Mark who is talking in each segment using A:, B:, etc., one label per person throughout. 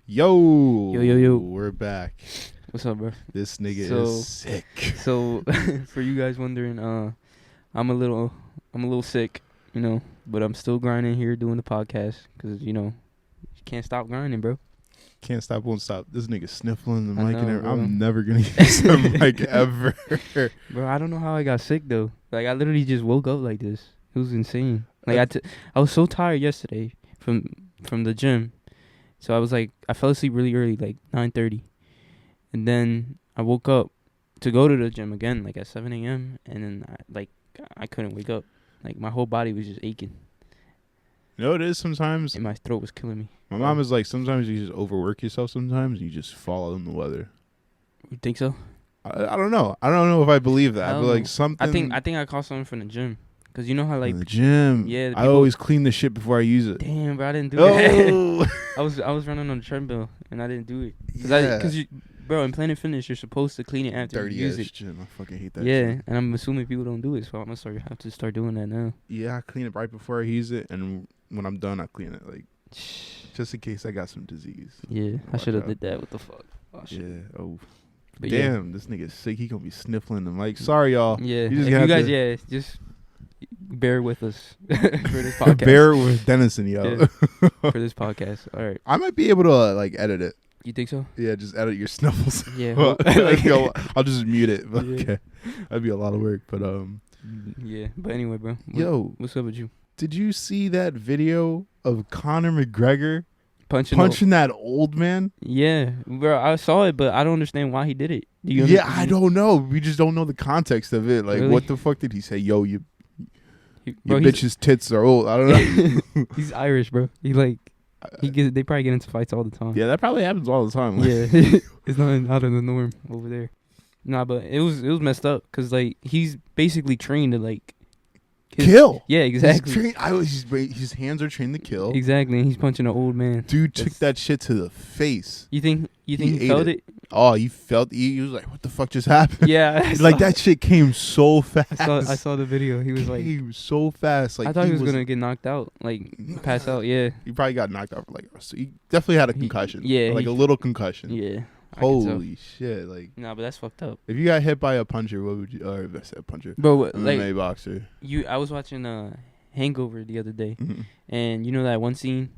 A: Yo,
B: Yo.
A: we're back.
B: What's up, bro?
A: This nigga is sick.
B: So, for you guys wondering, I'm a little sick, but I'm still grinding here doing the podcast because you can't stop grinding, bro.
A: Can't stop, won't stop. This nigga sniffling the
B: I
A: mic
B: know,
A: and everything.
B: bro.
A: I'm never gonna use the mic ever.
B: Bro, I don't know how I got sick though. Like I literally just woke up like this. It was insane. Like I was so tired yesterday from the gym, so I fell asleep really early, like 9:30, and then I woke up to go to the gym again, like at 7 a.m. and then I couldn't wake up. Like my whole body was just aching.
A: You know what it is sometimes?
B: And my throat was killing me.
A: My mom is like, sometimes you just overwork yourself sometimes and you just fall in the weather.
B: You think so?
A: I don't know. I don't know if I believe that. But like something.
B: I think I caught something from the gym. Cause you know how like
A: in the gym.
B: Yeah,
A: I always clean the shit before I use it.
B: Damn, bro, I didn't do that.
A: Oh.
B: I was running on the treadmill and I didn't do it.
A: Yeah.
B: Bro, in Planet Fitness, you're supposed to clean it after
A: Dirty
B: you use
A: ass
B: it.
A: gym. I fucking hate that.
B: Yeah,
A: shit.
B: and I'm assuming people don't do it, so I'm gonna have to start doing that now.
A: Yeah, I clean it right before I use it, and when I'm done, I clean it like just in case I got some disease.
B: Yeah, I
A: Watch
B: should have
A: out.
B: did that. What the fuck? Oh, shit.
A: Yeah. Oh.
B: But
A: Damn, this nigga's sick. He gonna be sniffling the mic. Sorry, y'all.
B: Yeah,
A: You just
B: if you
A: have
B: guys,
A: to-
B: just bear with us for this podcast.
A: Bear with Dennison, yo.
B: Yeah, for this podcast. All right,
A: I might be able to like edit it.
B: you think so?
A: Yeah, just edit your sniffles.
B: Yeah.
A: I'll just mute it. But
B: Yeah.
A: okay, that'd be a lot of work. But
B: Yeah, but anyway, bro. What's up with you?
A: did you see that video of Conor McGregor
B: Punching
A: that old man?
B: Yeah, bro. I saw it, but I don't understand why he did it. Do you?
A: Yeah, I don't know. We just don't know the context of it. Like,
B: Really?
A: what the fuck did he say? Yo, your
B: Bro,
A: bitch's tits are old. I don't know.
B: he's Irish, bro. They probably get into fights all the time.
A: Yeah, that probably happens all the time.
B: Yeah, it's not out of the norm over there. Nah, but it was messed up because like he's basically trained to like
A: Kill.
B: Yeah, exactly.
A: His hands are trained to kill.
B: Exactly, and he's punching an old man.
A: Dude took that shit to the face.
B: You think he
A: ate
B: felt it?
A: Oh, he felt. He was like, "What the fuck just happened?"
B: Yeah,
A: like that shit came so fast.
B: I saw the video. He was like,
A: came so fast. Like
B: I thought he was gonna get knocked out, like pass out. Yeah,
A: he probably got knocked out for like. So he definitely had a concussion.
B: Yeah,
A: like a little concussion.
B: Yeah.
A: Holy shit! Like,
B: nah, but that's fucked up.
A: if you got hit by a puncher, what would you? Or if I said puncher,
B: Bro,
A: MMA boxer.
B: I was watching Hangover the other day,
A: Mhm.
B: and you know that one scene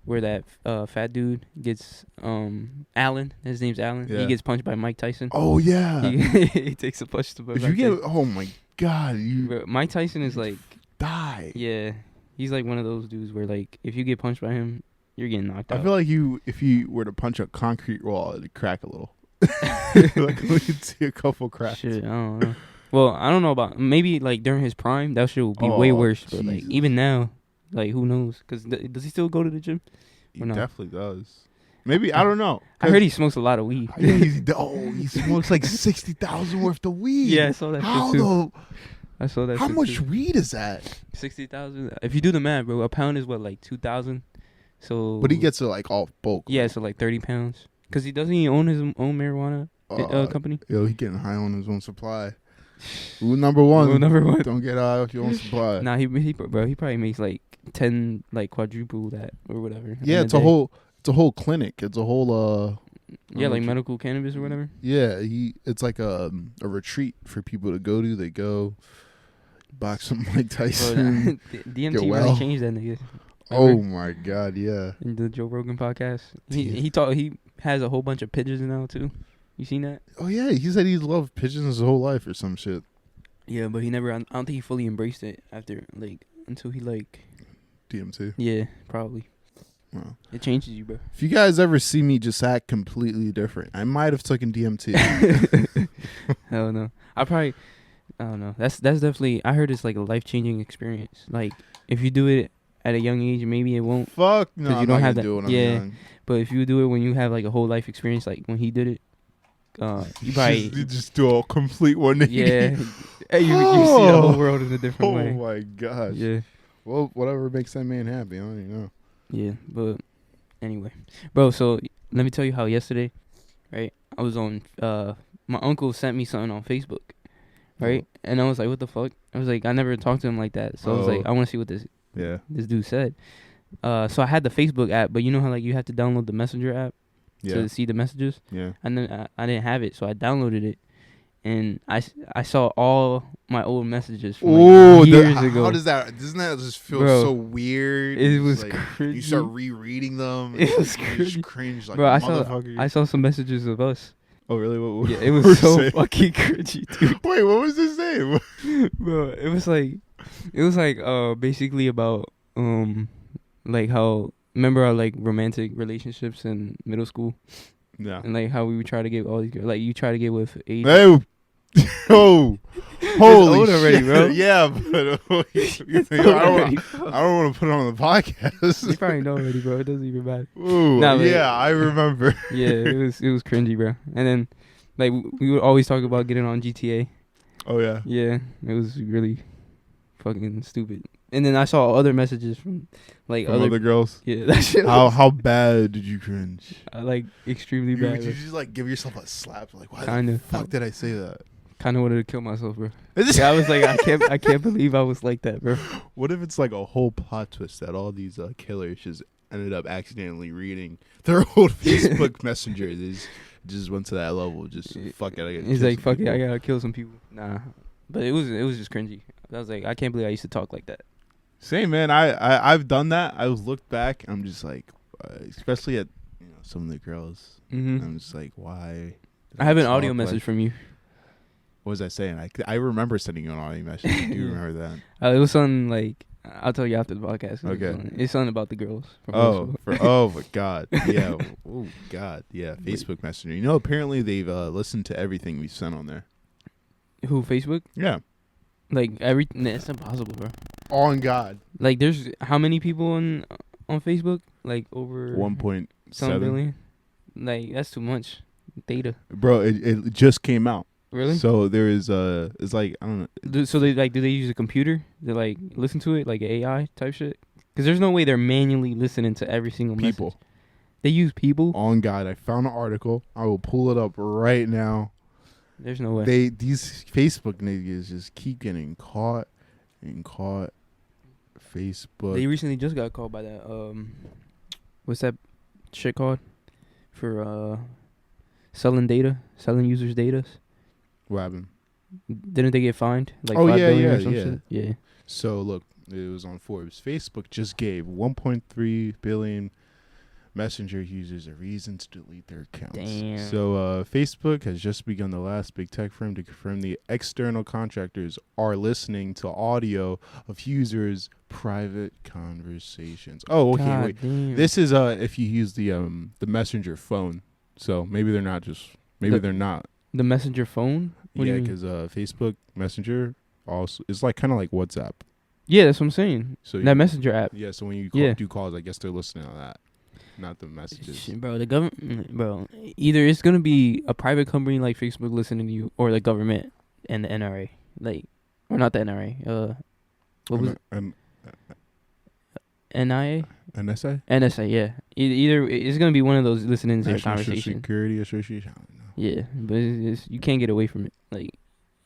B: where that fat dude gets Allen. His name's Allen.
A: Yeah.
B: He gets punched by Mike Tyson.
A: Oh yeah.
B: He takes a punch to
A: If you get, oh my god, you
B: Bro, Mike Tyson is like,
A: die.
B: yeah, he's like one of those dudes where like if you get punched by him, you're getting knocked out.
A: I feel like if you were to punch a concrete wall, it'd crack a little. Like we could see a couple cracks.
B: Shit, I don't know. Well, I don't know about maybe like during his prime, that shit would be way worse. But like
A: Jesus.
B: even now, like who knows? Because does he still go to the gym?
A: He
B: Or no?
A: definitely does. Maybe I don't know.
B: I heard he smokes a lot of weed.
A: He smokes like 60,000 worth of weed.
B: Yeah, I saw that
A: How
B: shit too.
A: though?
B: I saw that.
A: How
B: shit
A: much
B: too.
A: weed is that?
B: 60,000. If you do the math, bro, a pound is what, like 2,000. So.
A: But he gets it like all bulk.
B: Yeah, so like 30 pounds. Cause he doesn't own his own marijuana company.
A: Yo, he getting high on his own supply. Rule number one.
B: Rule number one.
A: Don't get high off your own supply.
B: Nah, he probably makes like 10, like quadruple that or whatever.
A: Yeah, it's a whole clinic. It's a whole
B: Yeah, like medical cannabis or whatever.
A: Yeah, it's like a retreat for people to go to. They go box some Mike Tyson.
B: DMT
A: Get
B: really
A: well.
B: changed that nigga.
A: Oh
B: Remember?
A: my god, yeah.
B: In the Joe Rogan podcast, he has a whole bunch of pigeons now too. You seen that?
A: Oh yeah, he said he loved pigeons his whole life or some shit.
B: Yeah, but he never. I don't think he fully embraced it after until he
A: DMT.
B: Yeah, probably.
A: Wow.
B: It changes you, bro.
A: If you guys ever see me just act completely different, I might have taken DMT.
B: Hell no. I don't know. That's definitely. I heard it's like a life-changing experience. Like if you do it at a young age, maybe it won't.
A: Fuck no,
B: you
A: I'm
B: don't
A: not
B: have
A: gonna
B: that.
A: do it when I'm
B: Yeah,
A: young.
B: but if you do it when you have like a whole life experience, like when he did it, you probably
A: you just do a complete 180.
B: yeah. Hey, you see the whole world in a different
A: Oh
B: way.
A: my gosh.
B: Yeah.
A: Well, whatever makes that man happy, I don't even know.
B: Yeah, but anyway, bro. So let me tell you how yesterday, right? I was on. My uncle sent me something on Facebook, right? And I was like, "What the fuck?" I was like, "I never talked to him like that." So I was like, "I want to see what this
A: Yeah.
B: dude said." So I had the Facebook app, but you know how like you have to download the Messenger app. to see the messages.
A: Yeah.
B: And then I didn't have it, so I downloaded it, and I saw all my old messages from years ago.
A: How doesn't that just feel
B: Bro,
A: so weird?
B: It was
A: like,
B: cringy.
A: You start rereading them.
B: It was
A: you
B: cringy.
A: just cringe like
B: bro,
A: motherfucker.
B: I saw some messages of us.
A: Oh really? What
B: Yeah, it was so fucking cringy, dude.
A: Wait, what was his name?
B: Bro, it was like basically about like how, remember our like romantic relationships in middle school?
A: Yeah.
B: And like how we would try to get all these girls, like you try to get with age.
A: Oh, holy
B: old
A: shit.
B: already, bro.
A: Yeah, but I don't want to put it on the podcast.
B: You probably know already, bro. It doesn't even matter.
A: Ooh,
B: Nah,
A: yeah, I remember.
B: Yeah, it was cringy, bro. And then like we would always talk about getting on GTA.
A: Oh yeah.
B: Yeah, it was really fucking stupid. And then I saw other messages from like
A: other girls.
B: Yeah, that shit.
A: How bad did you cringe?
B: Like extremely bad.
A: Did you just like give yourself a slap? Like, why
B: Kinda.
A: the fuck did I say that?
B: Kind of wanted to kill myself, bro. Yeah, I was like, I can't believe I was like that, bro.
A: What if it's like a whole plot twist that all these killers just ended up accidentally reading their old Facebook Messenger? They just went to that level. Just fuck it.
B: He's like, fuck it, I gotta kill some people. Nah, but it was just cringy. I was like, I can't believe I used to talk like that.
A: Same, man. I've done that. I was looked back. I'm just like, especially at some of the girls.
B: Mm-hmm.
A: I'm just like, why?
B: I have an audio message from you.
A: What was I saying? I remember sending you an audio message. I do remember that.
B: It was something like, I'll tell you after the podcast.
A: Okay.
B: It's something about the girls.
A: My God. Yeah. Oh God. Yeah. Facebook Messenger. Apparently they've listened to everything we sent on there.
B: Who, Facebook?
A: Yeah.
B: Like everything. It's impossible, bro.
A: On God.
B: Like there's how many people on Facebook? Like over
A: 1.7
B: billion. Like that's too much data,
A: bro. It just came out.
B: Really?
A: So there is it's like, I don't know.
B: So they do they use a computer to like listen to it, like AI type shit? Because there's no way they're manually listening to every single
A: people.
B: Message. They use people.
A: On God, I found an article. I will pull it up right now.
B: There's no way.
A: These Facebook niggas just keep getting caught and caught. Facebook.
B: They recently just got caught by that what's that shit called? For selling users' data.
A: What happened?
B: Didn't they get fined? Like
A: $5
B: billion or some shit? Yeah.
A: So look, it was on Forbes. Facebook just gave 1.3 billion Messenger users a reason to delete their accounts.
B: Damn.
A: So Facebook has just begun the last big tech firm to confirm the external contractors are listening to audio of users' private conversations. Oh, okay,
B: God
A: wait.
B: damn.
A: This is if you use the Messenger phone. So maybe they're not just they're not.
B: The Messenger phone? What do you mean?
A: because Facebook Messenger also is like kind of like WhatsApp.
B: Yeah, that's what I'm saying.
A: So
B: that Messenger app.
A: Yeah, so when you do calls, I guess they're listening to that, not the messages.
B: Shit, bro, the government, bro. Either it's gonna be a private company like Facebook listening to you, or the government and the NRA, like, or not the NRA. What was it? NIA?
A: NSA?
B: NSA, yeah. Either it's gonna be one of those listening to your
A: National
B: conversation.
A: Security Association. I don't know.
B: Yeah, but you can't get away from it. Like,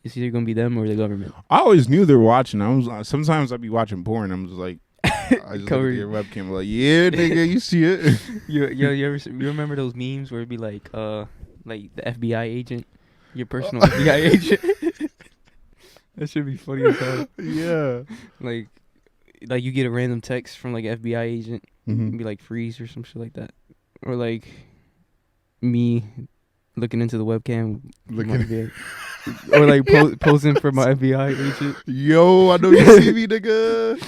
B: it's either gonna be them or the government.
A: I always knew they were watching. Sometimes I'd be watching porn. I'm just like, I just look at your webcam, like, yeah, nigga, you see it.
B: You remember those memes where it'd be like the FBI agent, your personal FBI agent? That should be funny as hell.
A: Yeah.
B: Like you get a random text from like an FBI agent,
A: mm-hmm.
B: be like freeze or some shit like that, or like me looking into the webcam, or like posing for my FBI agent.
A: Yo, I know you see me, nigga.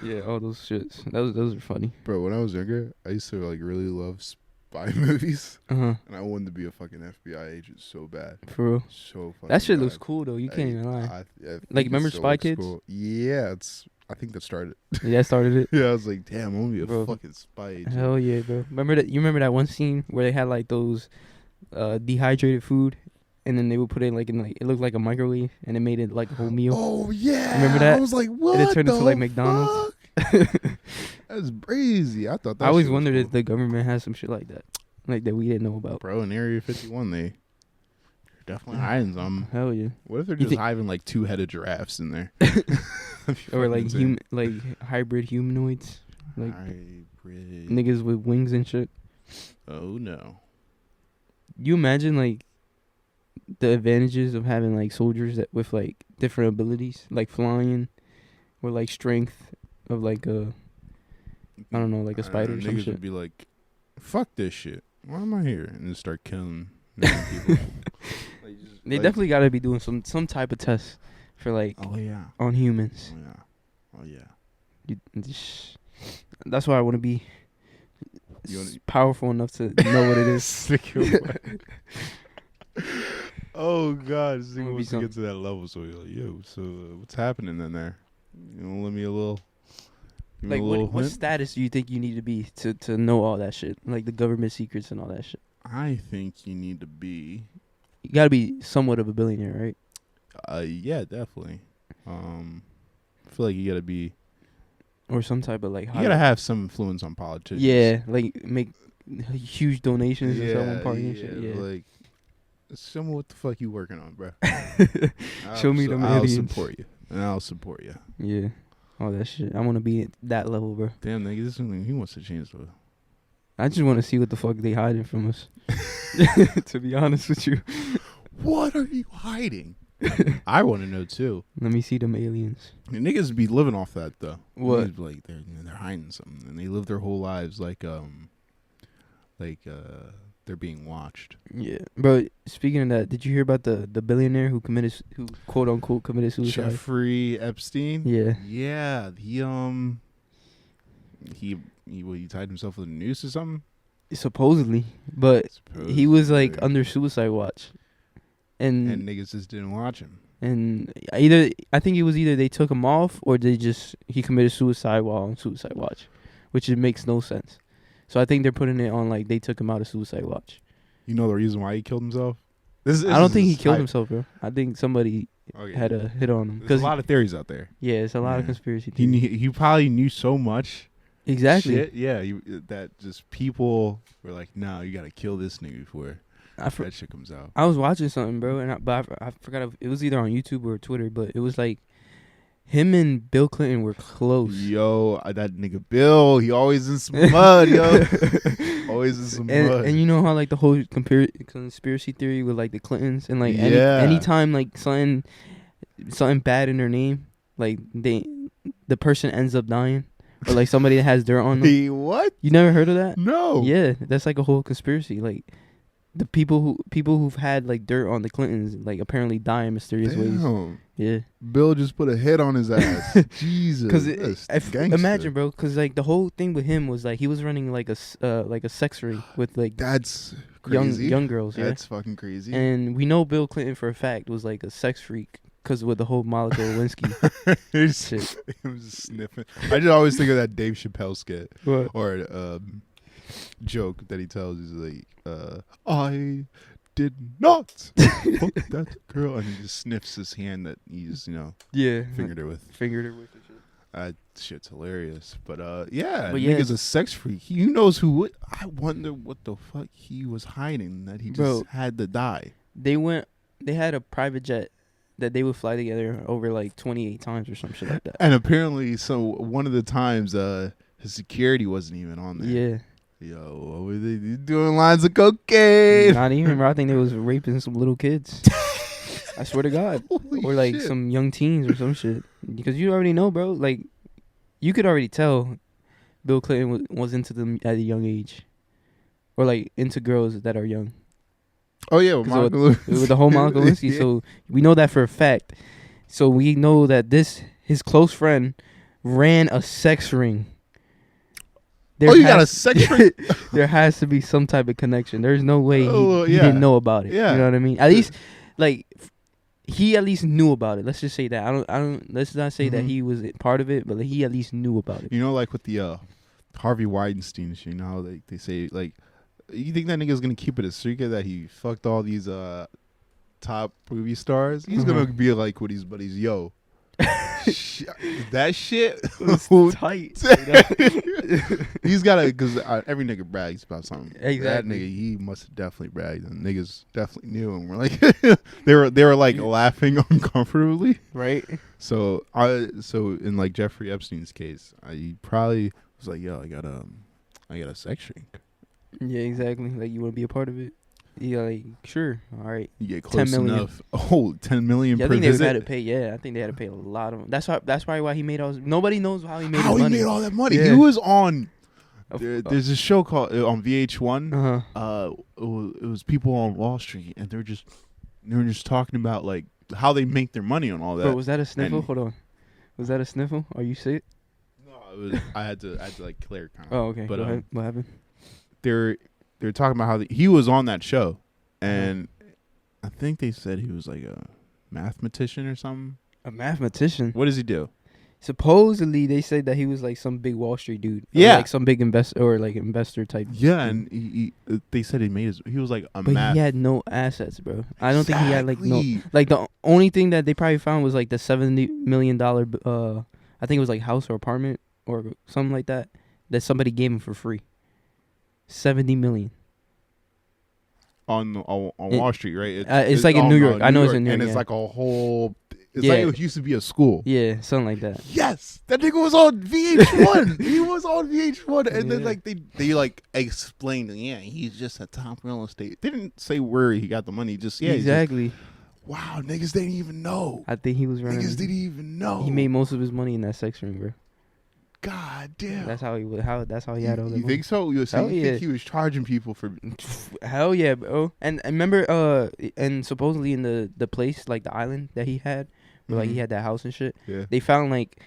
B: Yeah, all those shits. Those are funny.
A: Bro, when I was younger, I used to like really love spy movies.
B: Uh-huh.
A: And I wanted to be a fucking FBI agent so bad.
B: For real?
A: So fucking
B: that shit
A: bad.
B: looks cool though. You can't even lie.
A: I
B: like, remember Spy Kids?
A: Cool. Yeah, I think that started.
B: Yeah, that started it.
A: Yeah, I was like, damn, I want to be a fucking spy agent.
B: Hell yeah, bro. You remember that one scene where they had like those dehydrated food, and then they would put it like in like, it looked like a microwave, and it made it like a whole meal.
A: Oh yeah,
B: remember that?
A: I was like, what?
B: And it turned into like
A: fuck?
B: McDonald's.
A: That's crazy. I thought that.
B: I always
A: was
B: wondered
A: cool.
B: if the government has some shit like that, like that we didn't know about.
A: Bro, in Area 51, they're definitely hiding some.
B: Hell yeah.
A: What if they're just hiding like 2-headed giraffes in there?
B: Or like hybrid humanoids, like
A: hybrid
B: niggas with wings and shit.
A: Oh no.
B: You imagine like the advantages of having like soldiers that with like different abilities, like flying, or like strength of like a I don't know, like a spider or some
A: Niggas
B: shit.
A: would be like, "Fuck this shit. Why am I here?" And just start killing people. Like,
B: They definitely got to be doing some type of test for like
A: Oh yeah.
B: on humans.
A: Oh yeah. Oh yeah.
B: That's why I want to be
A: You
B: powerful enough to know what it is.
A: Stick your Oh god, this
B: Wanna
A: nigga
B: be
A: wants to get to that level. So you're like, yo, so what's happening in there? You know, let me a little. Give me
B: Like
A: a little
B: what
A: hint?
B: status do you think you need to be to know all that shit? Like the government secrets and all that shit.
A: I think you need to be.
B: You got to be somewhat of a billionaire, right?
A: Yeah, definitely. I feel like you gotta be.
B: Or some type of like
A: You gotta have some influence on politicians.
B: Yeah, like make huge donations to someone party and shit. Yeah.
A: Like, show me what the fuck you working on, bro.
B: Show me them
A: I'll
B: aliens.
A: support you, and I'll support you.
B: Yeah. All that shit. I want to be at that level, bro.
A: Damn, nigga, this nigga, he wants to change the.
B: I just want to see what the fuck they hiding from us. To be honest with you.
A: What are you hiding? I want to know too.
B: Let me see them aliens.
A: The niggas be living off that though.
B: What?
A: Niggas be like they're hiding something, and they live their whole lives like they're being watched.
B: Yeah, bro. Speaking of that, did you hear about the billionaire who quote unquote committed suicide?
A: Jeffrey Epstein.
B: Yeah.
A: Yeah. He tied himself with a noose or something.
B: Supposedly, but he was like
A: Supposedly.
B: under suicide watch,
A: And
B: and
A: niggas just didn't watch him.
B: I think it was either they took him off or he committed suicide while on suicide watch, which it makes no sense. So I think they're putting it on like they took him out of suicide watch.
A: You know the reason why he killed himself?
B: I don't think he killed himself, bro. I think somebody
A: Okay.
B: had a hit on him.
A: There's a lot of theories out there.
B: Yeah, it's a lot of
A: Yeah.
B: conspiracy theories.
A: He probably knew so much.
B: Exactly.
A: Shit, yeah, that just people were like, "No, you gotta kill this nigga before that shit comes out."
B: I was watching something, bro, and I forgot if it was either on YouTube or Twitter, but it was like him and Bill Clinton were close.
A: Yo, that nigga Bill, he always in some mud, yo. Always in some mud.
B: And you know how like the whole conspiracy theory with like the Clintons and like
A: Yeah.
B: anytime like something bad in their name, like the person ends up dying. Or like somebody that has dirt on them.
A: What?
B: You never heard of that?
A: No.
B: Yeah, that's like a whole conspiracy. Like the people who've had like dirt on the Clintons like apparently die in mysterious ways.
A: Damn.
B: Yeah.
A: Bill just put a hit on his ass. Jesus.
B: Because imagine, bro, because like the whole thing with him was like he was running like a sex ring with like
A: That's crazy.
B: young girls. Yeah.
A: That's fucking crazy.
B: And we know Bill Clinton for a fact was like a sex freak because with the whole Monica Lewinsky shit.
A: He was sniffing. I just always think of that Dave Chappelle skit
B: What?
A: or joke that he tells. He's like, I did not fuck that girl, and he just sniffs his hand that he just
B: Yeah.
A: fingered her with.
B: Fingered her with the shit.
A: That shit's hilarious. But yeah,
B: But yeah,
A: nigga's a sex freak. Who knows who would? I wonder what the fuck he was hiding that he just had to die.
B: They had a private jet that they would fly together over like 28 times or some shit like that.
A: And apparently, so one of the times, his security wasn't even on there.
B: Yeah.
A: Yo, what were they doing? Lines of cocaine.
B: Not even, bro. I think they was raping some little kids. I swear to God.
A: Holy
B: Or like
A: shit.
B: some young teens or some shit. Because you already know, bro. Like, you could already tell Bill Clinton was into them at a young age. Or like into girls that are young.
A: Oh yeah, with
B: With the whole Monica Lewinsky.
A: Yeah.
B: So we know that for a fact. So we know that his close friend ran a sex ring.
A: You got a sex ring?
B: There has to be some type of connection. There's no way he
A: Yeah.
B: didn't know about it.
A: Yeah.
B: You know what I mean? At least, like, he at least knew about it. Let's just say that. I don't. Let's not say that
A: Mhm.
B: he was part of it, but like, he at least knew about it.
A: You know, like with the Harvey Weinstein shit, you know how they say, like, you think that nigga's gonna keep it a secret that he fucked all these top movie stars? He's gonna be like with his buddies, yo. That shit
B: was tight.
A: He's gotta, because every nigga brags about something.
B: Exactly.
A: That nigga, he must have definitely bragged, and niggas definitely knew him. We're like, they were like laughing uncomfortably.
B: Right.
A: So in like Jeffrey Epstein's case, he probably was like, yo, I got a sex shrink.
B: Yeah, exactly. Like, you want to be a part of it. Yeah, like sure, all right.
A: You get
B: 10
A: close
B: million.
A: enough. Oh, 10 million
B: Yeah, I
A: per
B: think they
A: visit.
B: had to pay. Yeah, I think they had to pay a lot of. That's probably why he made all. Nobody knows how he made
A: How
B: his
A: he
B: money.
A: made all that money?
B: Yeah.
A: He was on.
B: Of-
A: There's a show called on VH1.
B: Uh-huh.
A: It was people on Wall Street, and they were just talking about like how they make their money on all that.
B: Bro, was that a sniffel?
A: And-
B: Hold on. Was that a sniffle? Are you sick?
A: No, it was, I had to like clear kind of.
B: Oh, okay.
A: But
B: Go ahead. What happened?
A: they're talking about how he was on that show, and I think they said he was like a mathematician or something.
B: A mathematician.
A: What does he do?
B: Supposedly, they said that he was like some big Wall Street dude.
A: Yeah.
B: Or like some big investor type.
A: Yeah,
B: dude.
A: and they said he was like a
B: But
A: math.
B: he had no assets, bro. I don't think he had like no.
A: Exactly.
B: Like the only thing that they probably found was like the $70 million. I think it was like house or apartment or something like that somebody gave him for free. 70 million.
A: on Wall Street, right?
B: It's like in New York. I know it's in New York,
A: and it's
B: yeah.
A: like a whole. It's
B: Yeah.
A: like it used to be a school.
B: Yeah, something like that.
A: Yes, that nigga was on VH1. He was on VH1, and then
B: Yeah.
A: like they like explained, yeah, he's just a top real estate. They didn't say where he got the money. Just he's just-
B: Exactly.
A: wow, niggas didn't even know.
B: I think he was running.
A: Niggas didn't even know.
B: He made most of his money in that sex ring, bro.
A: God damn.
B: That's how he would. That's how he had all that
A: You
B: money.
A: think so? You
B: Hell yeah.
A: think he was charging people for?
B: Hell yeah, bro. And I remember, and supposedly in the place, like the island that he had, where like he had that house and shit.
A: Yeah.
B: They found like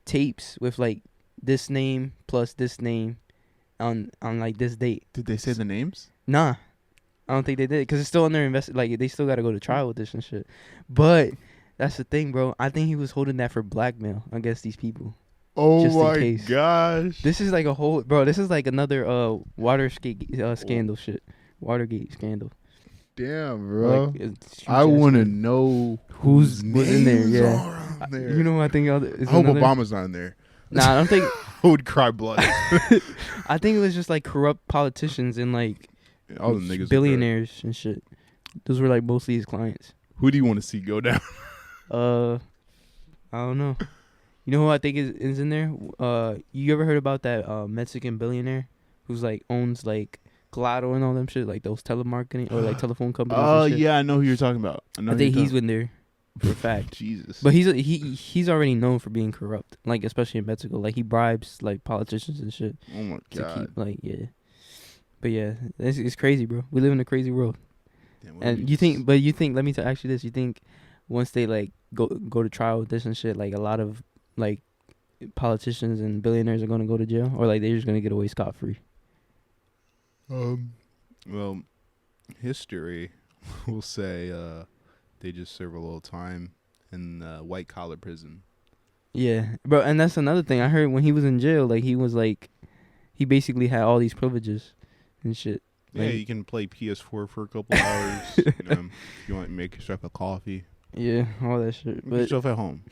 B: tapes with like this name plus this name on like this date.
A: Did they say the names?
B: Nah, I don't think they did because it's still under like they still got to go to trial with this and shit. But that's the thing, bro. I think he was holding that for blackmail against these people.
A: Oh
B: Just in
A: my
B: case.
A: gosh.
B: This is like a whole, bro. This is like another Watergate scandal shit. Watergate scandal.
A: Damn, bro.
B: Like, it's huge
A: I
B: ass
A: want to
B: shit.
A: know
B: Who's was in there.
A: names
B: Yeah,
A: are on there.
B: you know what I think is
A: I hope
B: another?
A: Obama's not in there.
B: Nah, I don't think.
A: I would cry blood.
B: I think it was just like corrupt politicians and like
A: All the niggas.
B: billionaires and shit. Those were like mostly his clients.
A: Who do you want to see go down?
B: I don't know. You know who I think is in there? You ever heard about that Mexican billionaire who's like owns like Claro and all them shit, like those telemarketing or like telephone companies?
A: Oh
B: and shit?
A: yeah, I know who you're talking about.
B: I think he's in there for a fact.
A: Jesus.
B: But he's already known for being corrupt, like especially in Mexico. Like he bribes like politicians and shit
A: Oh my
B: to
A: god.
B: keep like yeah. But yeah, it's crazy, bro. We live in a crazy world.
A: Damn,
B: And you think? Let me ask you this: you think once they like go to trial with this and shit, like a lot of like politicians and billionaires are gonna go to jail, or like they're just gonna get away scot free?
A: Well, history will say they just serve a little time in white collar prison.
B: Yeah, bro. And that's another thing I heard when he was in jail. Like he was like, he basically had all these privileges and shit.
A: Yeah,
B: Like-
A: you can play PS4 for a couple hours. If you want to make yourself a coffee.
B: Yeah, all that shit.
A: Make
B: But
A: yourself at home.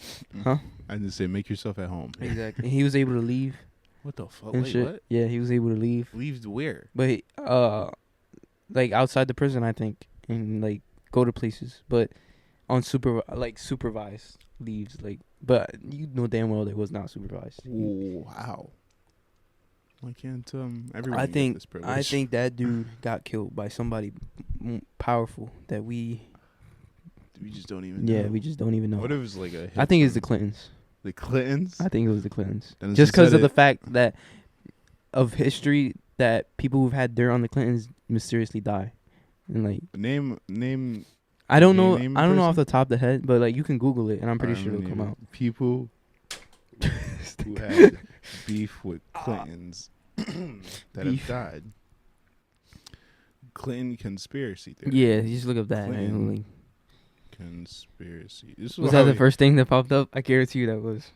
B: Huh?
A: I just say make yourself at home.
B: exactly, he was able to leave
A: What the fuck?
B: and
A: Wait,
B: shit.
A: what?
B: Yeah, he was able to leave.
A: Leave to where?
B: But he, like outside the prison, I think, and like go to places, but on supervised leaves, like. But you know damn well it was not supervised.
A: Wow. Why can't everyone
B: I
A: get
B: think
A: this privilege?
B: that dude got killed by somebody powerful that we
A: just don't even know.
B: yeah we just don't even know.
A: What if it's like a hit
B: I think it's the
A: from
B: Clintons.
A: the Clintons?
B: I think it was the Clintons.
A: Dennison
B: Just because
A: said
B: of the
A: it.
B: fact that of history that people who've had dirt on the Clintons mysteriously die, and like
A: Name
B: I don't
A: Can you
B: know
A: name a
B: I don't know off
A: person?
B: the top of the head, but like you can Google it and I'm pretty
A: I
B: sure
A: don't
B: it'll come
A: even-
B: out.
A: People who had beef with Clintons that
B: Beef.
A: have died. Clinton conspiracy theory.
B: Yeah, you just look up that.
A: Clinton.
B: And, like,
A: Conspiracy. This
B: was
A: how
B: that the
A: we-
B: first thing that popped up? I guarantee you that was.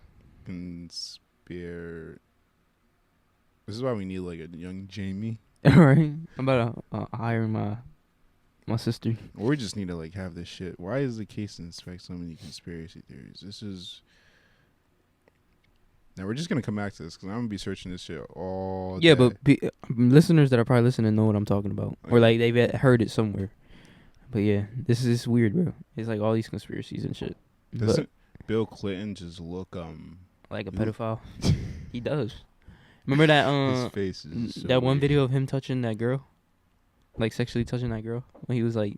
A: Conspiracy. This is why we need like a young Jamie.
B: All right, I'm about to hire my sister.
A: Or we just need to like have this shit. Why is the case inspect so many conspiracy theories? This is. Now we're just gonna come back to this because I'm gonna be searching this shit all
B: Yeah,
A: day.
B: but listeners that are probably listening know what I'm talking about, or like they've heard it somewhere. But yeah, this is weird, bro. It's like all these conspiracies and shit. But
A: Doesn't Bill Clinton just look
B: like a
A: Ooh.
B: pedophile, he does. Remember that
A: his face is so
B: that one
A: weird.
B: video of him touching that girl? like sexually touching that girl when he was like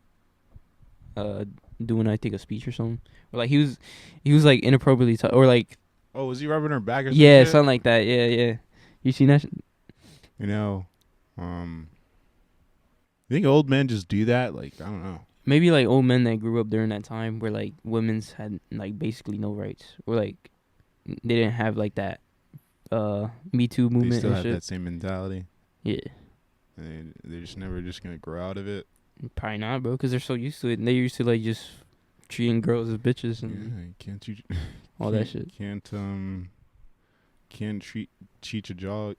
B: doing I think a speech or something, or like he was like inappropriately or like
A: Oh, was he rubbing her back or something?
B: yeah, something like that. Yeah. You seen that?
A: You know, you think old men just do that? Like, I don't know.
B: Maybe like old men that grew up during that time where like women's had like basically no rights, or like they didn't have like that Me Too movement.
A: They still
B: and
A: have
B: shit.
A: that same mentality.
B: Yeah.
A: And they're just never just gonna grow out of it.
B: Probably not, bro, because they're so used to it. And they used to like just treating girls as bitches and all that shit.
A: Can't teach a dog.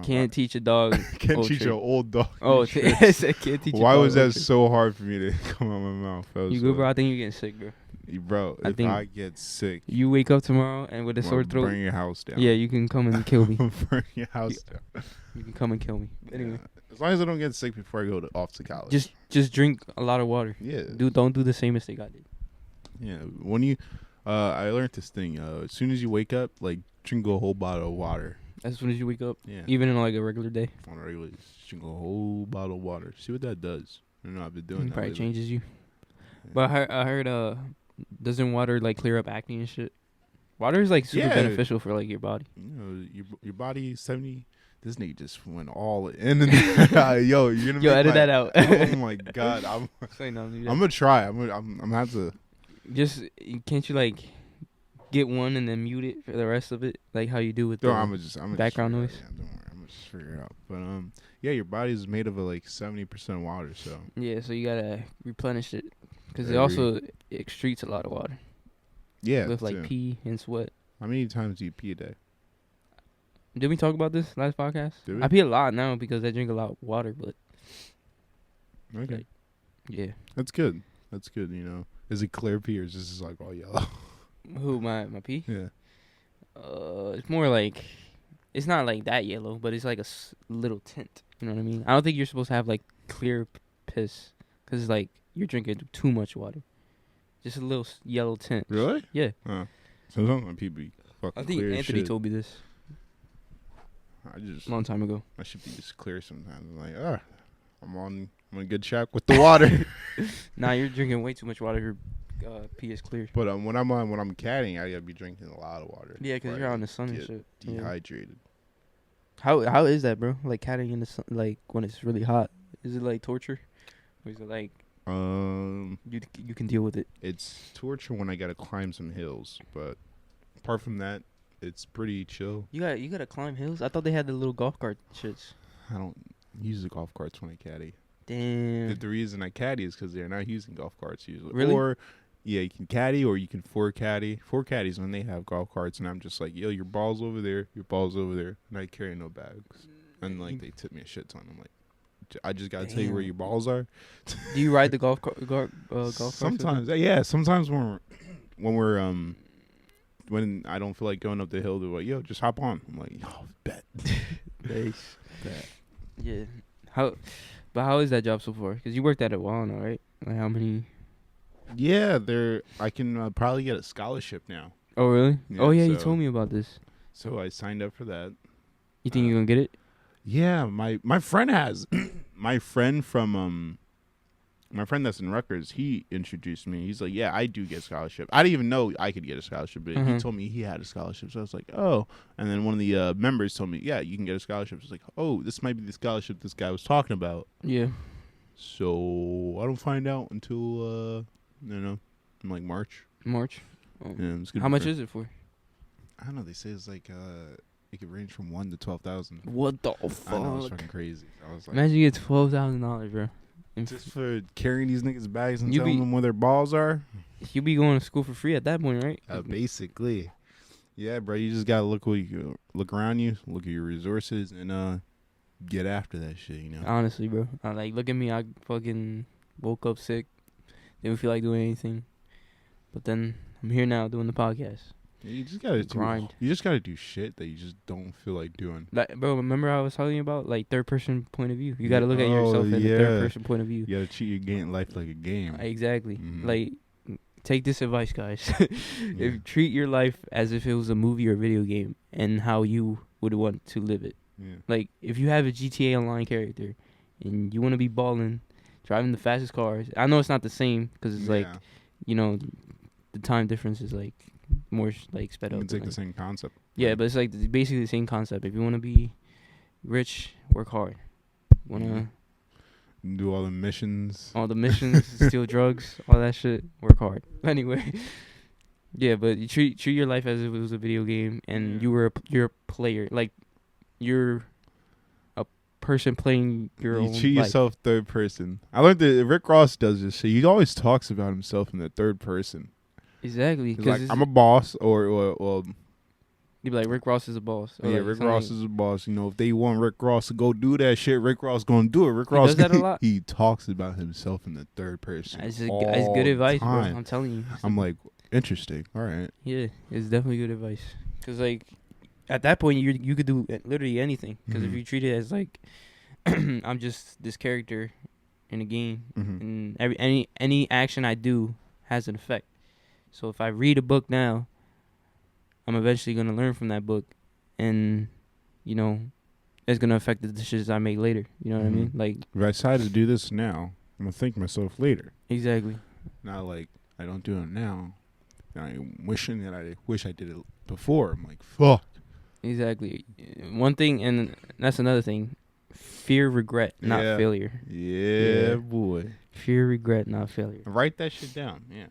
B: Can't teach a dog.
A: Can't teach an old dog.
B: Oh, can't teach.
A: Why was that so hard for me to come out of my mouth?
B: You good, bro? I think you're getting sick, bro.
A: Bro, if I get sick,
B: you wake up tomorrow and with a sore throat,
A: burn your house down.
B: Yeah, you can come and kill me.
A: Burn your house down.
B: You can come and kill me. Anyway,
A: as long as I don't get sick before I go off to college.
B: Just drink a lot of water.
A: Yeah.
B: Don't do the same mistake I did.
A: Yeah. When you, I learned this thing. As soon as you wake up, like drink a whole bottle of water.
B: As soon as you wake up.
A: Yeah.
B: Even in like a regular day.
A: On a regular, drink a whole bottle of water. See what that does. I don't know. I've been doing that.
B: Probably
A: lately.
B: changes you.
A: Yeah.
B: But I heard doesn't water like clear up acne and shit? Water is like super beneficial for like your body.
A: You know, your body 70. This nigga just went all in. Yo, you're gonna
B: edit that out.
A: Oh my god, I'm gonna try. I'm gonna have to.
B: Just can't you like get one and then mute it for the rest of it, like how you do with the background noise?
A: Yeah, don't worry, I'm gonna just figure it out. But yeah, your body is made of like 70% water, so
B: yeah, so you gotta replenish it because it also excretes a lot of water.
A: Yeah,
B: with like pee and sweat.
A: How many times do you pee a day?
B: Did we talk about this last podcast?
A: Did we?
B: I pee a lot now because I drink a lot of water, but
A: okay,
B: like, yeah,
A: that's good. That's good. You know, is it clear pee or is this like all yellow?
B: Who my pee?
A: Yeah.
B: It's more like it's not like that yellow, but it's like a little tint. You know what I mean? I don't think you're supposed to have like clear piss because it's like you're drinking too much water. Just a little yellow tint.
A: Really?
B: Yeah.
A: Sometimes my pee be fucking
B: I think
A: clear
B: Anthony
A: shit.
B: told me this. A long time ago.
A: I should be just clear sometimes. I'm like, I'm on a good track with the water.
B: Nah, you're drinking way too much water. Your pee is clear.
A: But when I'm caddying, I gotta be drinking a lot of water.
B: Yeah, because you're out in the sun and shit.
A: Dehydrated.
B: Yeah. How is that, bro? Like caddying in the sun, like when it's really hot. Is it like torture? Or is it like you can deal with it?
A: It's torture when I gotta climb some hills, but apart from that, it's pretty chill.
B: You gotta climb hills? I thought they had the little golf cart shits.
A: I don't use the golf carts when I caddy.
B: Damn.
A: The reason I caddy is because they're not using golf carts usually.
B: Really?
A: Or, yeah, you can caddy or you can caddy. Caddies when they have golf carts, and I'm just like, yo, your ball's over there, and I carry no bags, and like they tip me a shit ton. I'm like, I just gotta tell you where your balls are.
B: Do you ride the golf cart?
A: Sometimes, yeah. Sometimes when I don't feel like going up the hill, they're like, yo, just hop on. I'm like, yo, bet.
B: Nice. Bet. Yeah. How is that job so far? Because you worked at it a while now, right? Like how many?
A: Yeah, I can probably get a scholarship now.
B: Oh really?
A: Yeah,
B: you told me about this.
A: So I signed up for that.
B: You think you're gonna get it?
A: Yeah, my friend has. My friend that's in Rutgers, he introduced me. He's like, yeah, I do get a scholarship. I didn't even know I could get a scholarship, but he told me he had a scholarship. So I was like, oh. And then one of the members told me, yeah, you can get a scholarship. So I was like, oh, this might be the scholarship this guy was talking about.
B: Yeah.
A: So I don't find out until, in like March.
B: March? Oh.
A: Yeah,
B: how much is it for?
A: I don't know. They say it's like, it could range from $1,000 to $12,000.
B: What the fuck?
A: I know, it's fucking crazy. I was like,
B: imagine you get $12,000, bro.
A: Just for carrying these niggas' bags and telling them where their balls are?
B: You be going to school for free at that point, right?
A: Basically. Yeah, bro. You just gotta look around you, look at your resources, and get after that shit, you know?
B: Honestly, bro. Look at me. I fucking woke up sick. Didn't feel like doing anything. But then I'm here now doing the podcast.
A: You just gotta
B: grind.
A: You just gotta do shit that you just don't feel like doing.
B: Like, bro, remember I was telling you about like third person point of view. You gotta look at yourself in the third person point of view.
A: You gotta treat your game life like a game.
B: Exactly.
A: Mm-hmm.
B: Like, take this advice, guys. If treat your life as if it was a movie or video game, and how you would want to live it.
A: Yeah.
B: Like, if you have a GTA Online character, and you want to be balling, driving the fastest cars. I know it's not the same because it's like, you know, the time difference is like more like sped up.
A: It's like the same concept.
B: Yeah, but it's like basically the same concept. If you want to be rich, work hard. Wanna
A: do all the missions,
B: steal drugs, all that shit. Work hard. Anyway, yeah, but you treat your life as if it was a video game, and you're a player. Like you're a person playing your own.
A: You treat
B: life.
A: yourself third person. I learned that Rick Ross does this shit. He always talks about himself in the third person.
B: Exactly.
A: He's like, I'm a boss, or
B: you'd be like, Rick Ross is a boss.
A: Yeah, Rick Ross is a boss. You know, if they want Rick Ross to go do that shit, Rick Ross gonna do it. Rick Ross
B: does that a lot.
A: He talks about himself in the third person.
B: It's good advice, bro. I'm telling you.
A: I'm like, interesting. All right.
B: Yeah, it's definitely good advice. Because, like, at that point, you could do literally anything. Because if you treat it as, like, I'm just this character in a game, and any action I do has an effect. So if I read a book now, I'm eventually going to learn from that book, and, you know, it's going to affect the decisions I make later. You know what I mean? Like,
A: if I decide to do this now, I'm going to thank myself later.
B: Exactly.
A: Not like I don't do it now, and I'm wishing that I wish I did it before. I'm like, fuck.
B: Exactly. One thing, and that's another thing, fear, regret, not failure.
A: Yeah, boy.
B: Fear, regret, not failure.
A: Write that shit down. Yeah.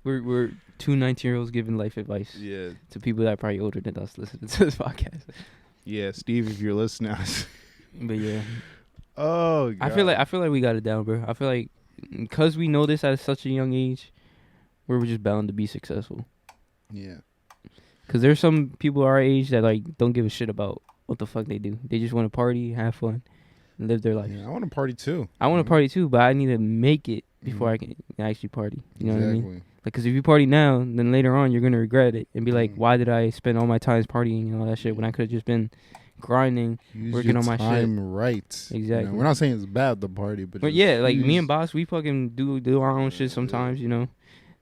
B: We're two 19-year-olds giving life advice.
A: Yeah.
B: To people that are probably older than us listening to this podcast.
A: Yeah, Steve, if you're listening.
B: But yeah.
A: Oh, God.
B: I feel like we got it down, bro. I feel like because we know this at such a young age, we're just bound to be successful.
A: Yeah.
B: Because there's some people our age that like don't give a shit about what the fuck they do. They just want to party, have fun, and live their life.
A: Yeah, I want to party too.
B: I want to party too, but I need to make it before I can actually party. You know what I mean? Like, because if you party now, then later on you're gonna regret it and be like, why did I spend all my time partying and all that shit when I could have just been grinding, working on my shit.
A: Right.
B: Exactly.
A: You know, we're not saying it's bad the party, but
B: yeah, like me and Boss, we fucking do our own shit sometimes. You know,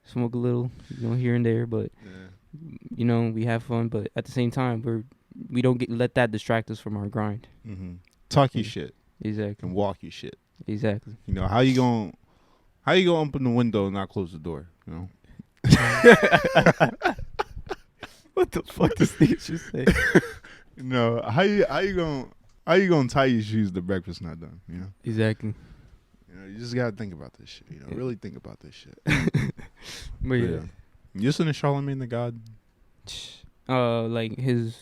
B: smoke a little, you know, here and there, but you know, we have fun. But at the same time, we don't let that distract us from our grind.
A: Talk your shit.
B: Exactly.
A: And walk your shit.
B: Exactly.
A: You know, how you gonna open the window and not close the door? You know.
B: What the fuck does this just say?
A: No, how you gonna tie your shoes? The breakfast not done. You know.
B: Exactly.
A: You know, you just gotta think about this shit. You know, really think about this shit.
B: But yeah.
A: You listen to Charlamagne the God?
B: Like his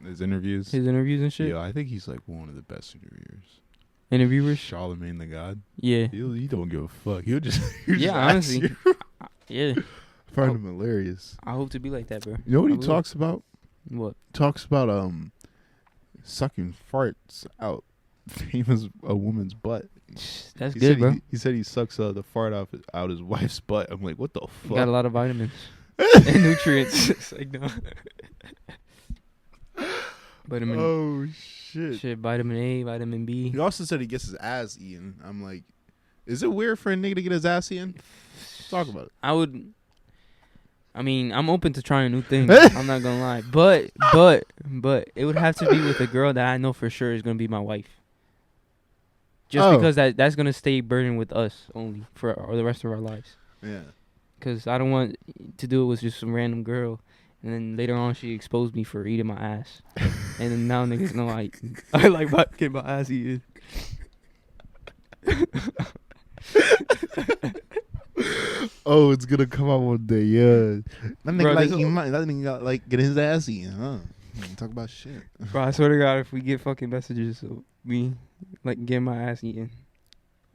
A: interviews.
B: His interviews and shit.
A: Yeah, I think he's like one of the best interviewers.
B: Interviewers?
A: Charlamagne the God.
B: Yeah.
A: He don't give a fuck. He'll just
B: honestly. Yeah.
A: I find him hilarious.
B: I hope to be like that, bro.
A: You know what he talks about?
B: What?
A: Talks about sucking farts out a woman's butt.
B: That's good, bro.
A: He said he sucks the fart out his wife's butt. I'm like, what the fuck?
B: Got a lot of vitamins and nutrients. It's like, no. Vitamin.
A: Oh shit.
B: Vitamin A, vitamin B.
A: He also said he gets his ass eaten. I'm like, is it weird for a nigga to get his ass eaten? Talk about it.
B: I'm open to trying new things. I'm not gonna lie, but it would have to be with a girl that I know for sure is gonna be my wife. Just because that's gonna stay burdened with us only for the rest of our lives.
A: Yeah.
B: Because I don't want to do it with just some random girl, and then later on she exposed me for eating my ass, and then now niggas know I like getting my ass eaten.
A: Oh, it's gonna come out one day, yeah. That nigga like getting his ass eaten, huh? Talk about shit.
B: Bro, I swear to God, if we get fucking messages of me like getting my ass eaten,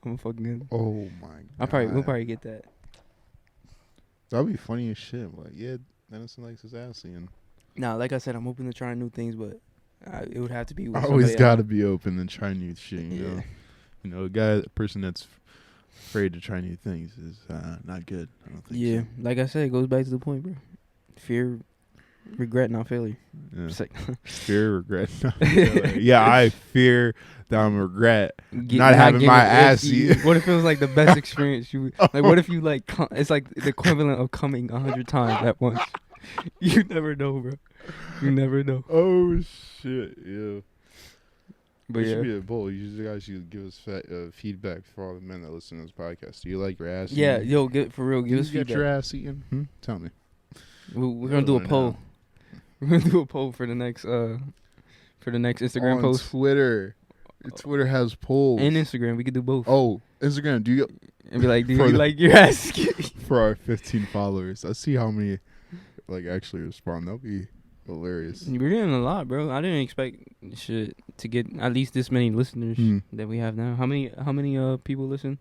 B: I'm fucking good.
A: Oh my God.
B: We'll probably get that.
A: That'd be funny as shit. Like, yeah, Dennison likes his ass eaten.
B: Nah, like I said, I'm open to trying new things, but it would have to be with
A: I always gotta be open and try new shit, you know? A person that's afraid to try new things is not good. I don't think so.
B: Like I said, it goes back to the point, bro. Fear, regret, not failure.
A: Yeah.
B: It's like
A: fear, regret, not failure. Yeah, I fear that I'm regret not having my ass eaten.
B: What if it was like the best experience? What if you like? It's like the equivalent of coming 100 times at once. You never know, bro. You never know.
A: Oh shit, yeah.
B: But
A: It should
B: yeah.
A: be a poll. You guys should give us feedback for all the men that listen to this podcast. Do you like your ass?
B: Yeah,
A: eaten?
B: yo, for real,
A: Do
B: give
A: you
B: us
A: get
B: feedback.
A: your ass eaten? Tell me.
B: We're
A: I
B: gonna do a
A: wanna
B: poll.
A: know.
B: We're gonna do a poll for the next Instagram
A: On
B: post
A: Twitter. Twitter has polls.
B: and Instagram. We could do both.
A: Oh, Instagram. Do you
B: And be like, do
A: For
B: you
A: the-
B: like your ass?
A: for our 15 followers? Let's see how many like actually respond. That'll be hilarious.
B: We're getting a lot, bro. I didn't expect shit to get at least this many listeners that we have now. How many people listen?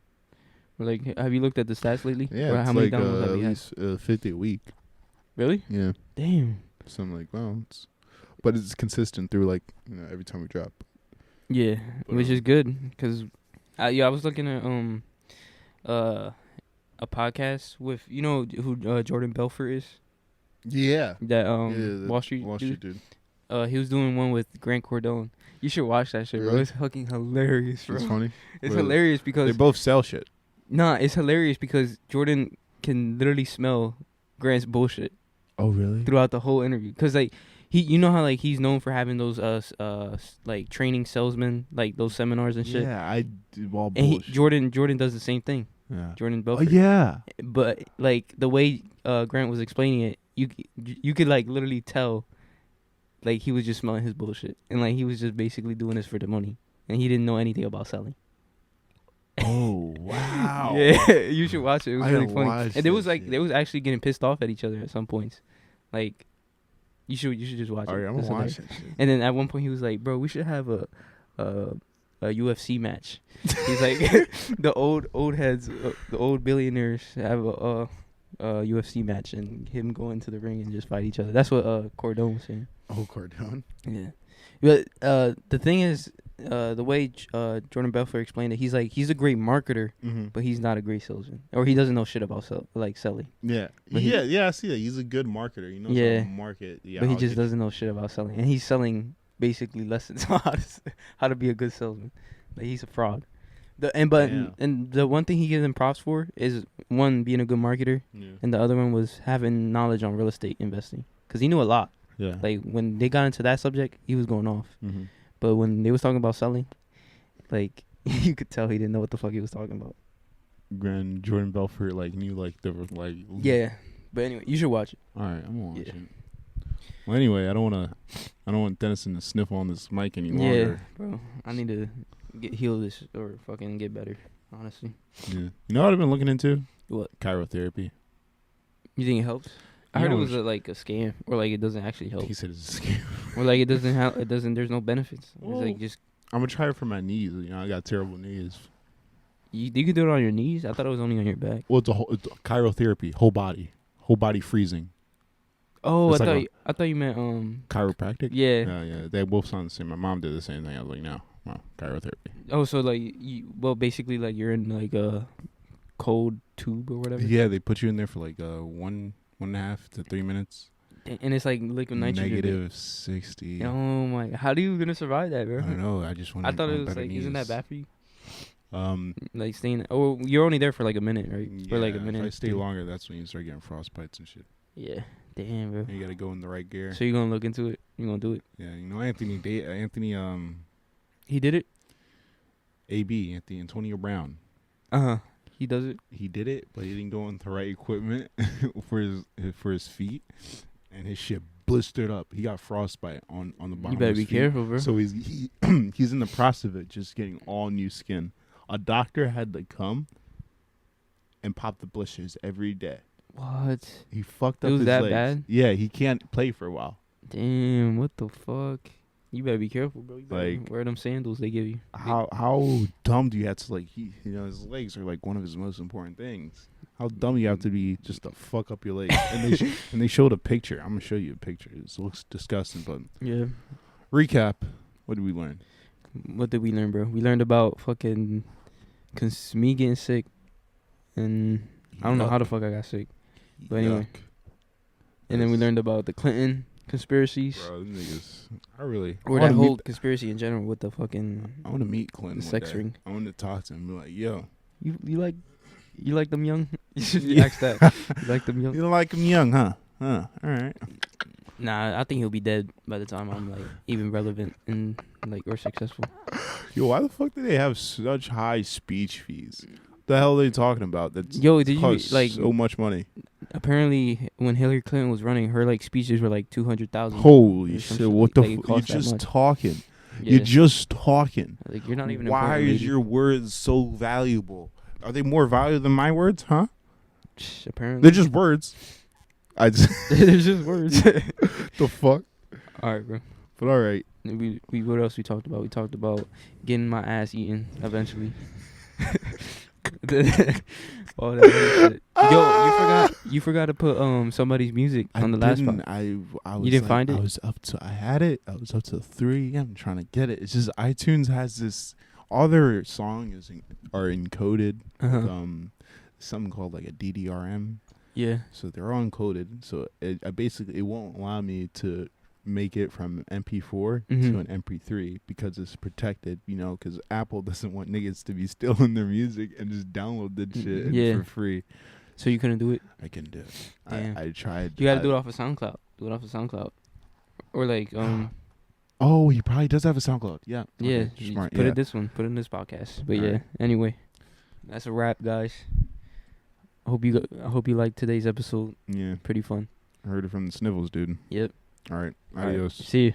B: Or like, have you looked at the stats lately?
A: Yeah,
B: Or
A: it's
B: how many
A: like
B: downloads have
A: at
B: you had?
A: least 50 a week.
B: Really?
A: Yeah.
B: Damn.
A: So I'm like, well, but it's consistent through like every time we drop.
B: Yeah,
A: But,
B: which is good because, I was looking at a podcast with who Jordan Belfort is.
A: Yeah.
B: That
A: the
B: Wall Street
A: Wall
B: dude.
A: Street dude.
B: He was doing one with Grant Cardone. You should watch that shit, bro.
A: Really?
B: It's fucking hilarious, bro.
A: It's funny.
B: It's
A: Well,
B: hilarious
A: They
B: because
A: both sell shit.
B: it's hilarious because Jordan can literally smell Grant's bullshit
A: Oh really?
B: throughout the whole interview. Cause like you know how like he's known for having those like training salesmen, like those seminars and shit.
A: Yeah, I do all
B: And
A: bullshit.
B: Jordan does the same thing.
A: Yeah.
B: Jordan
A: Oh
B: Belfort.
A: yeah.
B: But like the way Grant was explaining it, you could like literally tell, like he was just smelling his bullshit, and like he was just basically doing this for the money, and he didn't know anything about selling.
A: Oh wow.
B: Yeah, you should watch it. It was
A: I
B: really
A: didn't
B: funny,
A: watch
B: and it was
A: that
B: like
A: shit.
B: they was actually getting pissed off at each other at some points. Like, you should just watch
A: All
B: it.
A: right, I'm
B: It's
A: gonna watch
B: hilarious.
A: that shit.
B: And then at one point he was like, "Bro, we should have a UFC match." He's like, the old heads, the old billionaires have a UFC match, and him go into the ring and just fight each other. That's what Cardone was saying.
A: Oh, Cardone.
B: Yeah, but the thing is, the way Jordan Belfort explained it, he's a great marketer,
A: Mm-hmm.
B: but he's not a great salesman, or he doesn't know shit about selling.
A: Yeah.
B: But he-
A: Yeah. I see that. He's a good marketer. He knows
B: Yeah.
A: how to market. Yeah.
B: But he just doesn't know shit about selling, and he's selling basically lessons on how to be a good salesman. Like he's a fraud.
A: Damn.
B: And the one thing he gives him props for is one being a good marketer,
A: Yeah.
B: and the other one was having knowledge on real estate investing, because he knew a lot.
A: Yeah.
B: Like when they got into that subject, he was going off.
A: Mm-hmm.
B: But when they was talking about selling, like you could tell he didn't know what the fuck he was talking about.
A: Grand Jordan Belfort knew the
B: Yeah. But anyway, you should watch it.
A: All right, I'm gonna watch
B: Yeah.
A: it. Well, anyway, I don't want Dennison to sniff on this mic any
B: Yeah,
A: longer.
B: bro. I need to heal this or fucking get better. Honestly.
A: Yeah. You know what I've been looking into?
B: What?
A: Chirotherapy.
B: You think it helps? I
A: You
B: heard it
A: know
B: was like a scam, or like it doesn't actually help,
A: He said it's a scam.
B: or like it doesn't. There's no benefits.
A: Well,
B: It's like just
A: I'm gonna try it for my knees. I got terrible knees.
B: you can do it on your knees. I thought it was only on your back.
A: Well, it's chirotherapy, whole body freezing.
B: Oh,
A: It's like
B: I thought you meant
A: Chiropractic.
B: yeah.
A: Yeah. They both sound the same. My mom did the same thing. I was like, no, chirotherapy.
B: Oh, so like basically like you're in like a cold tube or whatever.
A: Yeah, they put you in there for like 1.5 to 3 minutes.
B: And it's like liquid nitrogen.
A: -60.
B: Oh my! How do you gonna survive that, bro?
A: I don't know. I just want.
B: I thought it was like, isn't that bad for you? Like staying. Oh, you're only there for like a minute, right?
A: Yeah,
B: For like a minute.
A: If I
B: or
A: stay
B: two.
A: longer, that's when you start getting frostbites and shit.
B: Yeah. Damn, bro.
A: And you gotta go in the right gear.
B: So you're gonna look into it? You're gonna do it?
A: Yeah, Anthony,
B: He did it.
A: Anthony Antonio Brown.
B: He does it.
A: He did it, but he didn't go in the right equipment for his feet, and his shit blistered up. He got frostbite on the bottom.
B: You better
A: of his
B: be
A: feet.
B: careful, bro.
A: So he's in the process of it, just getting all new skin. A doctor had to come and pop the blisters every day.
B: What?
A: He fucked up
B: It was
A: his
B: that
A: legs.
B: bad?
A: Yeah, he can't play for a while.
B: Damn. What the fuck? You better be careful, bro. You better
A: Like,
B: wear them sandals they give you.
A: How dumb do you have to his legs are like one of his most important things. How dumb you have to be just to fuck up your legs. And they showed a picture. I'm gonna show you a picture. It looks disgusting, but
B: Yeah.
A: recap. What did we learn?
B: What did we learn, bro? We learned about fucking me getting sick, and I don't know how the fuck I got sick. But anyway.
A: Yuck.
B: And then we
A: That's-
B: learned about the Clinton conspiracies,
A: Bro, these niggas. I
B: or
A: wanna
B: that whole
A: meet-
B: conspiracy in general with the fucking
A: I want to meet Clinton.
B: the
A: one
B: sex
A: day.
B: ring.
A: I want to talk to him. And be like, yo,
B: You like them young? You should
A: Yeah.
B: ask that. You like them young?
A: you don't like him young, huh? All right.
B: Nah, I think he'll be dead by the time I'm like even relevant and like or successful.
A: Yo, why the fuck do they have such high speech fees? The hell are they talking about? That's
B: Yo, did you
A: costs
B: like?
A: so much money?
B: Apparently, when Hillary Clinton was running, her like speeches were like 200,000.
A: Holy
B: Or some
A: shit!
B: shit
A: What
B: like-
A: the?
B: like it
A: You're
B: costs that
A: just
B: much.
A: talking.
B: Yeah.
A: You're just talking.
B: Like you're not even.
A: Why
B: important,
A: is
B: lady.
A: your words so valuable? Are they more valuable than my words? Huh?
B: Apparently
A: They're just words. I just
B: they're just words.
A: the fuck.
B: All right, bro.
A: But all right.
B: We what else we talked about? We talked about getting my ass eaten eventually. All that other shit. Yo, you forgot to put somebody's music on the last
A: didn't.
B: spot.
A: I was
B: You didn't
A: like,
B: find it?
A: I was up to. I had it. I was up to 3 a.m. trying to get it. It's just iTunes has this. All their songs are encoded.
B: Uh-huh.
A: With, something called like a DDRM.
B: Yeah.
A: So they're all encoded. So I basically it won't allow me to make it from MP4 to
B: Mhm.
A: an MP3 because it's protected. You know, because Apple doesn't want niggas to be stealing their music and just download that shit
B: Yeah.
A: for free.
B: So you couldn't do it?
A: I can do it.
B: Damn.
A: I tried.
B: You gotta do it off of SoundCloud. Do it off of SoundCloud. Or like
A: Oh, he probably does have a SoundCloud. Yeah.
B: yeah,
A: Okay,
B: you
A: smart.
B: put
A: Yeah.
B: it this one. Put it in this podcast. But yeah.
A: Alright.
B: Anyway, that's a wrap, guys. I hope you liked today's episode.
A: Yeah.
B: Pretty fun.
A: I heard it from the Snivels, dude.
B: Yep.
A: All right.
B: All right.
A: Adios.
B: See you.